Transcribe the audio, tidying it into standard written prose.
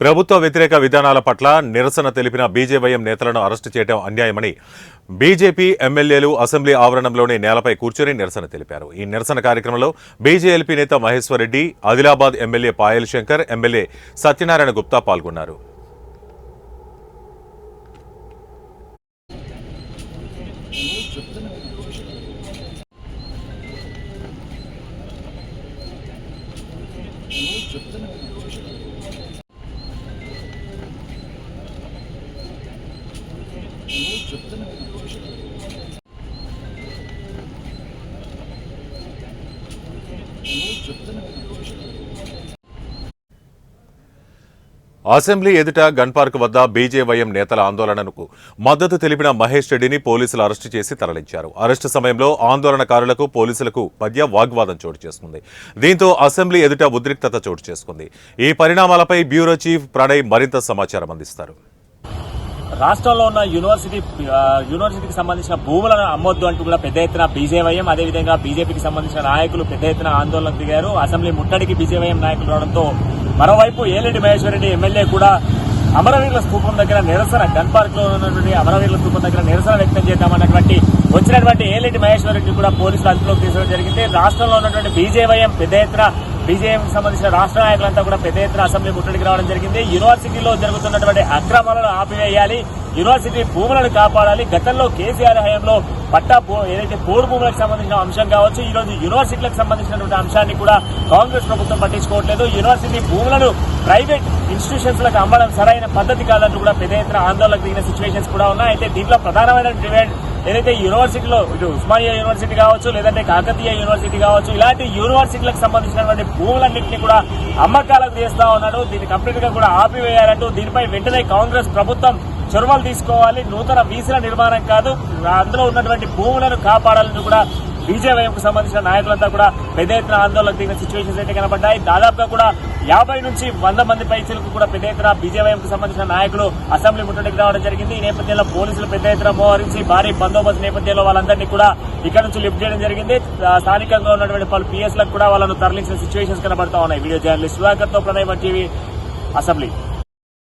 ప్రభుత్వ వ్యతిరేక విధానాల పట్ల నిరసన తెలిపిన బీజేవైఎం నేతలను అరెస్టు చేయడం అన్యాయమని బీజేపీ ఎమ్మెల్యేలు అసెంబ్లీ ఆవరణంలోని నేలపై కూర్చొని నిరసన తెలిపారు. ఈ నిరసన కార్యక్రమంలో బీజేఎల్పీ నేత మహేశ్వర్ రెడ్డి, ఆదిలాబాద్ ఎమ్మెల్యే పాయల్ శంకర్, ఎమ్మెల్యే సత్యనారాయణ గుప్తా పాల్గొన్నారు. అసెంబ్లీ ఎదుట గన్ పార్క్ వద్ద బీజేవైఎం నేతల ఆందోళనకు మద్దతు తెలిపిన మహేష్ రెడ్డిని పోలీసులు అరెస్టు చేసి తరలించారు. అరెస్టు సమయంలో ఆందోళనకారులకు పోలీసులకు మధ్య వాగ్వాదం చోటు చేసుకుంది. దీంతో అసెంబ్లీ ఎదుట ఉద్రిక్తత చోటు చేసుకుంది. ఈ పరిణామాలపై బ్యూరో చీఫ్ ప్రణయ్ మరింత సమాచారం అందిస్తారు. రాష్ట్రంలో ఉన్న యూనివర్సిటీకి సంబంధించిన భూములను అమ్మొద్దు అంటూ కూడా పెద్ద ఎత్తున బీజేవైఎం, అదేవిధంగా బీజేపీకి సంబంధించిన నాయకులు పెద్ద ఎత్తున ఆందోళనకు దిగారు. అసెంబ్లీ ముట్టడికి బీజేవైఎం నాయకులు రావడంతో మరోవైపు ఏలేటి మహేశ్వర్ రెడ్డి ఎమ్మెల్యే కూడా అమరవీరుల స్థూపం దగ్గర నిరసన, గన్ పార్క్ లో ఉన్నటువంటి అమరవీరుల స్థూపం దగ్గర నిరసన వ్యక్తం చేద్దామన్నటువంటి వచ్చినటువంటి ఏలేటి మహేశ్వర్ రెడ్డి కూడా పోలీసులు అదుపులోకి తీసుకోవడం జరిగింది. రాష్ట్రంలో ఉన్నటువంటి బీజేవైఎం పెద్ద ఎత్తున బీజేపీకి సంబంధించిన రాష్ట్ర నాయకులంతా కూడా పెద్ద ఎత్తున అసెంబ్లీ ముట్టడికి రావడం జరిగింది. యూనివర్సిటీలో జరుగుతున్నటువంటి అక్రమాలను ఆపివేయాలి, యూనివర్సిటీ భూములను కాపాడాలి. గతంలో కేసీఆర్ హయాంలో ఏదైతే పోడు భూములకు సంబంధించిన అంశం కావచ్చు, ఈ రోజు యూనివర్సిటీలకు సంబంధించినటువంటి అంశాన్ని కూడా కాంగ్రెస్ ప్రభుత్వం పట్టించుకోవట్లేదు. యూనివర్సిటీ భూములను ప్రైవేట్ ఇన్స్టిట్యూషన్స్ లకు అమ్మడం సరైన పద్ధతి కాదంటూ కూడా పెద్ద ఎత్తున ఆందోళనకు దిగిన సిచ్యువేషన్స్ కూడా ఉన్నాయి. అయితే దీంట్లో ప్రధానమైన డిమాండ్ ఏదైతే యూనివర్సిటీలో ఇటు ఉస్మానియా యూనివర్సిటీ కావచ్చు, లేదంటే కాకతీయ యూనివర్సిటీ కావచ్చు, ఇలాంటి యూనివర్సిటీలకు సంబంధించినటువంటి భూములన్నింటినీ కూడా అమ్మకాలకు చేస్తా ఉన్నాడు. దీన్ని కంప్లీట్ గా కూడా ఆపివేయాలంటూ దీనిపై వెంటనే కాంగ్రెస్ ప్రభుత్వం చొరవలు తీసుకోవాలి. నూతన వీసుల నిర్మాణం కాదు, అందులో ఉన్నటువంటి భూములను కాపాడాలని కూడా బీజేవైఎంకు సంబంధించిన నాయకులంతా కూడా పెద్ద ఎత్తున ఆందోళనకు దిగిన సిచ్యువేషన్స్ అయితే కనబడ్డాయి. దాదాపుగా కూడా 50 నుంచి 100 మంది పైసలకు కూడా పెద్ద ఎత్తున బీజేవైఎంకు సంబంధించిన నాయకులు అసెంబ్లీ ముట్టడికి రావడం జరిగింది. ఈ నేపథ్యంలో పోలీసులు పెద్ద ఎత్తున మోహరించి భారీ బందోబస్తు నేపథ్యంలో వాళ్ళందరినీ కూడా ఇక్కడ నుంచి లిఫ్ట్ చేయడం జరిగింది. స్థానికంగా ఉన్నటువంటి పలు పిఎస్లకు కూడా వాళ్ళను తరలించిన సిచ్యువేషన్స్ కనబడతా ఉన్నాయి. వీడియో జర్నలిస్ట్ సుధాకర్ తో ప్రణయ్ టీవీ, అసెంబ్లీ.